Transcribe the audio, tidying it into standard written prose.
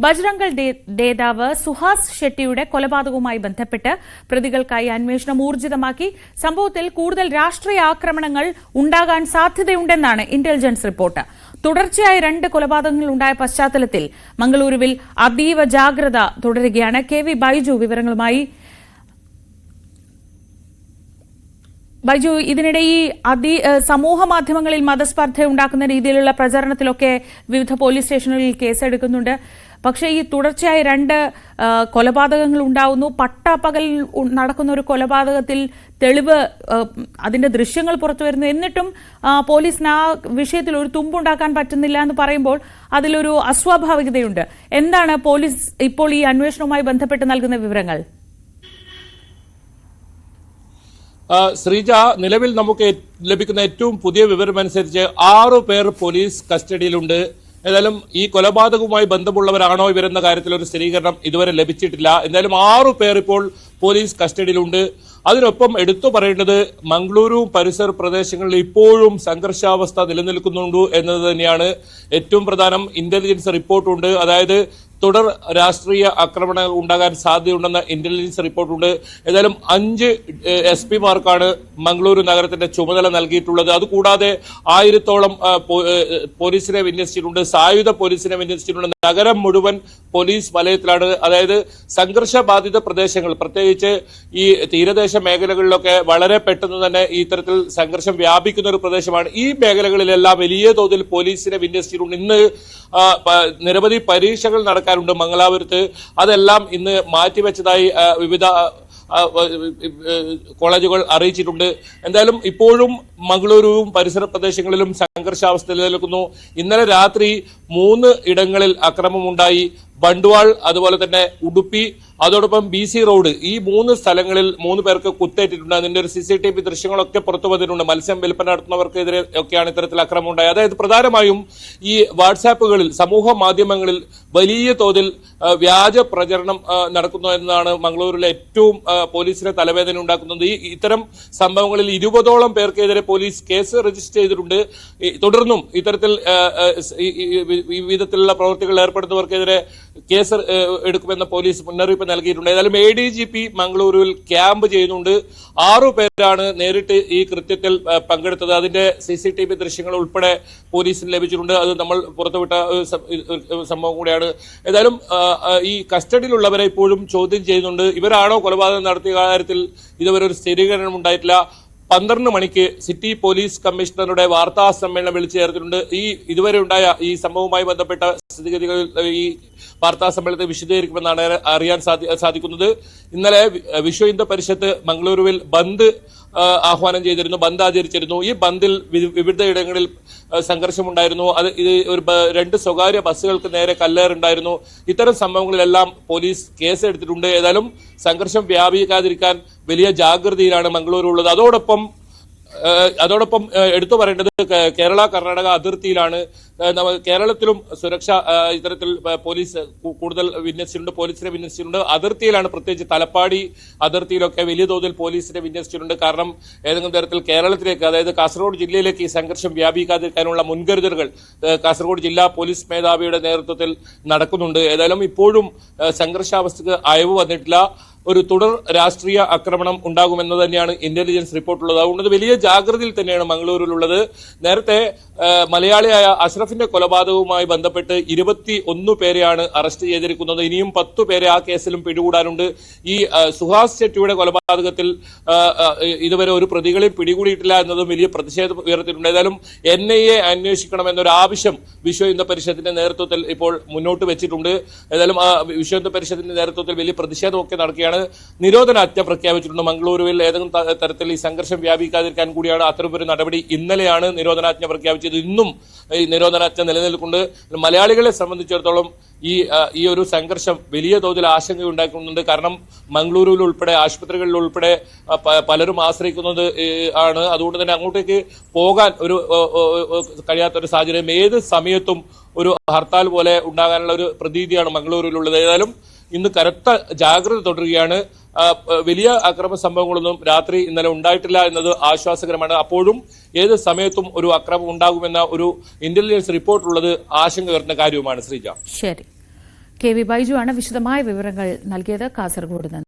ബജ്രംഗൾ നേതാവ് സുഹാസ് ഷെട്ടിയുടെ കൊലപാതകവുമായി ബന്ധപ്പെട്ട് പ്രതികൾക്കായി അന്വേഷണം ഊർജിതമാക്കി. സംഭവത്തിൽ കൂടുതൽ രാഷ്ട്രീയ ആക്രമണങ്ങൾ ഉണ്ടാകാൻ സാധ്യതയുണ്ടെന്നാണ് ഇന്റലിജൻസ് റിപ്പോർട്ട്. തുടർച്ചയായി 2 കൊലപാതകങ്ങൾ ഉണ്ടായ പശ്ചാത്തലത്തിൽ മംഗളൂരുവിൽ അതീവ ജാഗ്രത തുടരുകയാണ്. KV ബൈജു വിവരങ്ങളുമായി. ബൈജു, ഇതിനിടെ ഈ സമൂഹ മാധ്യമങ്ങളിൽ മതസ്പർദ്ധ ഉണ്ടാക്കുന്ന രീതിയിലുള്ള പ്രചരണത്തിലൊക്കെ വിവിധ പോലീസ് സ്റ്റേഷനുകളിൽ കേസെടുക്കുന്നുണ്ട്. പക്ഷേ ഈ തുടർച്ചയായി 2 കൊലപാതകങ്ങൾ ഉണ്ടാവുന്നു. പട്ടാപ്പകൽ നടക്കുന്ന ഒരു കൊലപാതകത്തിൽ തെളിവ്, അതിന്റെ ദൃശ്യങ്ങൾ പുറത്തു വരുന്നു. എന്നിട്ടും പോലീസിന് ആ വിഷയത്തിൽ ഒരു തുമ്പുണ്ടാക്കാൻ പറ്റുന്നില്ല എന്ന് പറയുമ്പോൾ അതിലൊരു അസ്വാഭാവികതയുണ്ട്. എന്താണ് പോലീസ് ഇപ്പോൾ ഈ അന്വേഷണവുമായി ബന്ധപ്പെട്ട് നൽകുന്ന വിവരങ്ങൾ? ശ്രീജ, നിലവിൽ നമുക്ക് ലഭിക്കുന്ന ഏറ്റവും പുതിയ വിവരമനുസരിച്ച് 6 പേർ പോലീസ് കസ്റ്റഡിയിലുണ്ട്. ഏതായാലും ഈ കൊലപാതകവുമായി ബന്ധമുള്ളവരാണോ ഇവരെന്ന കാര്യത്തിൽ ഒരു സ്ഥിരീകരണം ഇതുവരെ ലഭിച്ചിട്ടില്ല. എന്തായാലും 6 പേർ ഇപ്പോൾ പോലീസ് കസ്റ്റഡിയിലുണ്ട്. അതിനൊപ്പം എടുത്തു പറയേണ്ടത് മംഗളൂരു പരിസര പ്രദേശങ്ങളിൽ ഇപ്പോഴും സംഘർഷാവസ്ഥ നിലനിൽക്കുന്നുണ്ട് എന്നത് തന്നെയാണ് ഏറ്റവും പ്രധാനം. ഇന്റലിജൻസ് റിപ്പോർട്ടുണ്ട്. അതായത് തുടർ രാഷ്ട്രീയ ആക്രമണങ്ങൾ ഉണ്ടാകാൻ സാധ്യതയുണ്ടെന്ന ഇന്റലിജൻസ് റിപ്പോർട്ടുണ്ട്. ഏതായാലും 5 SP-മാർക്കാണ് മംഗളൂരു നഗരത്തിന്റെ ചുമതല നൽകിയിട്ടുള്ളത്. അതുകൂടാതെ 1000-ഓളം പോലീസിനെ വിന്യസിച്ചിട്ടുണ്ട്, സായുധ പോലീസിനെ വിന്യസിച്ചിട്ടുണ്ട്. നഗരം മുഴുവൻ പോലീസ് വലയത്തിലാണ്. അതായത് സംഘർഷബാധിത പ്രദേശങ്ങൾ, പ്രത്യേകിച്ച് ഈ തീരദേശ മേഖലകളിലൊക്കെ വളരെ പെട്ടെന്ന് തന്നെ ഇത്തരത്തിൽ സംഘർഷം വ്യാപിക്കുന്ന ഒരു പ്രദേശമാണ്. ഈ മേഖലകളിലെല്ലാം വലിയ തോതിൽ പോലീസിനെ വിന്യസിച്ചിട്ടുണ്ട്. ഇന്ന് നിരവധി പരീക്ഷകൾ നടക്കാനുണ്ട് മംഗലാപുരത്ത്. അതെല്ലാം ഇന്ന് മാറ്റിവെച്ചതായി വിവിധ കോളേജുകൾ അറിയിച്ചിട്ടുണ്ട്. എന്തായാലും ഇപ്പോഴും മംഗളൂരുവും പരിസര പ്രദേശങ്ങളിലും സംഘർഷാവസ്ഥ നിലനിൽക്കുന്നു. ഇന്നലെ രാത്രി 3 ഇടങ്ങളിൽ അക്രമമുണ്ടായി. ബണ്ട്വാൾ, അതുപോലെ തന്നെ ഉടുപ്പി, അതോടൊപ്പം BC റോഡ്, ഈ 3 സ്ഥലങ്ങളിൽ 3 പേർക്ക് കുത്തേറ്റിട്ടുണ്ട്. അതിന്റെ ഒരു CCTV ദൃശ്യങ്ങളൊക്കെ പുറത്തു വന്നിട്ടുണ്ട്. മത്സ്യം വിൽപ്പന നടത്തുന്നവർക്കെതിരെ ഒക്കെയാണ് ഇത്തരത്തിൽ അക്രമം ഉണ്ടായത്. അതായത് പ്രധാനമായും ഈ വാട്സാപ്പുകളിൽ, സമൂഹ മാധ്യമങ്ങളിൽ വലിയ തോതിൽ വ്യാജ പ്രചരണം നടക്കുന്നു എന്നതാണ് മംഗളൂരിലെ ഏറ്റവും പോലീസിനെ തലവേദന ഉണ്ടാക്കുന്നത്. ഇത്തരം സംഭവങ്ങളിൽ 20ഓളം പേർക്കെതിരെ പോലീസ് കേസ് രജിസ്റ്റർ ചെയ്തിട്ടുണ്ട്. തുടർന്നും ഇത്തരത്തിൽ വിധത്തിലുള്ള പ്രവൃത്തികൾ ഏർപ്പെടുന്നവർക്കെതിരെ കേസ് എടുക്കുമെന്ന പോലീസ് മുന്നറിയിപ്പ് നൽകിയിട്ടുണ്ട്. ഏതായാലും ADGP മംഗളൂരുവിൽ ക്യാമ്പ് ചെയ്യുന്നുണ്ട്. 6 പേരാണ് നേരിട്ട് ഈ കൃത്യത്തിൽ പങ്കെടുത്തത്. അതിന്റെ CCTV ദൃശ്യങ്ങൾ ഉൾപ്പെടെ പോലീസിന് ലഭിച്ചിട്ടുണ്ട്. അത് നമ്മൾ പുറത്തുവിട്ട സംഭവം കൂടിയാണ്. ഏതായാലും ഈ കസ്റ്റഡിയിലുള്ളവരെ ഇപ്പോഴും ചോദ്യം ചെയ്യുന്നുണ്ട്. ഇവരാണോ കൊലപാതകം നടത്തിയ കാര്യത്തിൽ ഇതുവരെ ഒരു സ്ഥിരീകരണം ഉണ്ടായിട്ടില്ല. 12 മണിക്ക് സിറ്റി പോലീസ് കമ്മീഷണറുടെ വാർത്താ സമ്മേളനം വിളിച്ചു ചേർത്തിട്ടുണ്ട്. ഇതുവരെ ഉണ്ടായ ഈ സംഭവവുമായി ബന്ധപ്പെട്ട സ്ഥിതിഗതികൾ ഈ വാർത്താ സമ്മേളനത്തെ വിശദീകരിക്കുമെന്നാണ് അറിയാൻ സാധിക്കുന്നത്. ഇന്നലെ വിശ്വ ഹിന്ദു പരിഷത്ത് മംഗളൂരുവിൽ ബന്ദ് ആഹ്വാനം ചെയ്തിരുന്നു, ബന്ദ് ആചരിച്ചിരുന്നു. ഈ ബന്ദിൽ വിവിധയിടങ്ങളിൽ സംഘർഷമുണ്ടായിരുന്നു. ഇത് 2 സ്വകാര്യ ബസ്സുകൾക്ക് നേരെ കല്ലേറുണ്ടായിരുന്നു. ഇത്തരം സംഭവങ്ങളിലെല്ലാം പോലീസ് കേസ് എടുത്തിട്ടുണ്ട്. ഏതായാലും സംഘർഷം വ്യാപിക്കാതിരിക്കാൻ വലിയ ജാഗ്രതയിലാണ് മംഗളൂരു ഉള്ളത്. അതോടൊപ്പം എടുത്തു പറയേണ്ടത് കേരള കർണാടക അതിർത്തിയിലാണ്. കേരളത്തിലും സുരക്ഷ ഇത്തരത്തിൽ പോലീസ് കൂടുതൽ പോലീസിനെ വിന്യസിച്ചിട്ടുണ്ട്. അതിർത്തിയിലാണ്, പ്രത്യേകിച്ച് തലപ്പാടി അതിർത്തിയിലൊക്കെ വലിയ തോതിൽ പോലീസിനെ വിന്യസിച്ചിട്ടുണ്ട്. കാരണം ഏതെങ്കിലും തരത്തിൽ കേരളത്തിലേക്ക്, അതായത് കാസർഗോഡ് ജില്ലയിലേക്ക് ഈ സംഘർഷം വ്യാപിക്കാതിരിക്കാനുള്ള മുൻകരുതലുകൾ കാസർഗോഡ് ജില്ലാ പോലീസ് മേധാവിയുടെ നേതൃത്വത്തിൽ നടക്കുന്നുണ്ട്. ഏതായാലും ഇപ്പോഴും സംഘർഷാവസ്ഥക്ക് അയവ് വന്നിട്ടില്ല. ഒരു തുടർ രാഷ്ട്രീയ ആക്രമണം ഉണ്ടാകുമെന്ന് തന്നെയാണ് ഇന്റലിജൻസ് റിപ്പോർട്ടുള്ളത്. അതുകൊണ്ട് വലിയ ജാഗ്രതയിൽ തന്നെയാണ് മംഗളൂരിലുള്ളത്. നേരത്തെ മലയാളിയായ അഷ്റഫിന്റെ കൊലപാതകവുമായി ബന്ധപ്പെട്ട് 21 പേരെയാണ് അറസ്റ്റ് ചെയ്തിരിക്കുന്നത്. ഇനിയും 10 പേരെ ആ കേസിലും പിടികൂടാനുണ്ട്. ഈ സുഹാസ് ഷെട്ടിയുടെ കൊലപാതകത്തിൽ ഇതുവരെ ഒരു പ്രതികളെ പിടികൂടിയിട്ടില്ല എന്നതും വലിയ പ്രതിഷേധം ഉയർത്തിയിട്ടുണ്ട്. ഏതായാലും NIA അന്വേഷിക്കണമെന്നൊരു ആവശ്യം വിശ്വ ഹിന്ദു പരിഷത്തിന്റെ നേതൃത്വത്തിൽ ഇപ്പോൾ മുന്നോട്ട് വെച്ചിട്ടുണ്ട്. ഏതായാലും വിശ്വ ഹിന്ദു പരിഷത്തിന്റെ നേതൃത്വത്തിൽ വലിയ പ്രതിഷേധമൊക്കെ നടക്കുകയാണ്. നിരോധനാജ്ഞ പ്രഖ്യാപിച്ചിട്ടുണ്ട്. മംഗളൂരുവിൽ ഏതെങ്കിലും തരത്തിൽ ഈ സംഘർഷം വ്യാപിക്കാതിരിക്കാൻ കൂടിയാണ് അത്തരമൊരു നടപടി. ഇന്നലെയാണ് നിരോധനാജ്ഞ പ്രഖ്യാപിച്ചത്. ഇന്നും ഈ നിരോധനാജ്ഞ നിലനിൽക്കുന്നുണ്ട്. മലയാളികളെ സംബന്ധിച്ചിടത്തോളം ഈ ഒരു സംഘർഷം വലിയ തോതിൽ ആശങ്കയുണ്ടാക്കുന്നുണ്ട്. കാരണം മംഗളൂരുവിൽ ഉൾപ്പെടെ, ആശുപത്രികളിൽ ഉൾപ്പെടെ പലരും ആശ്രയിക്കുന്നത് ആണ്. അതുകൊണ്ട് തന്നെ അങ്ങോട്ടേക്ക് പോകാൻ കഴിയാത്തൊരു സാഹചര്യം, ഏത് സമയത്തും ഒരു ഹർത്താൽ പോലെ ഉണ്ടാകാനുള്ള ഒരു പ്രതീതിയാണ് മംഗളൂരുവിലുള്ളത്. ഏതായാലും ഇന്ന് കനത്ത ജാഗ്രത തുടരുകയാണ്. വലിയ അക്രമ സംഭവങ്ങളൊന്നും രാത്രി ഇന്നലെ ഉണ്ടായിട്ടില്ല എന്നത് ആശ്വാസകരമാണ്. അപ്പോഴും ഏത് സമയത്തും ഒരു അക്രമം ഉണ്ടാകുമെന്ന ഒരു ഇന്റലിജൻസ് റിപ്പോർട്ടുള്ളത് ആശങ്ക ഉയർത്തുന്ന കാര്യവുമാണ്. ശ്രീജ, ശരി. കെ വി ബൈജു ആണ് വിശദമായ വിവരങ്ങൾ നൽകിയത് കാസർഗോഡ് നിന്ന്.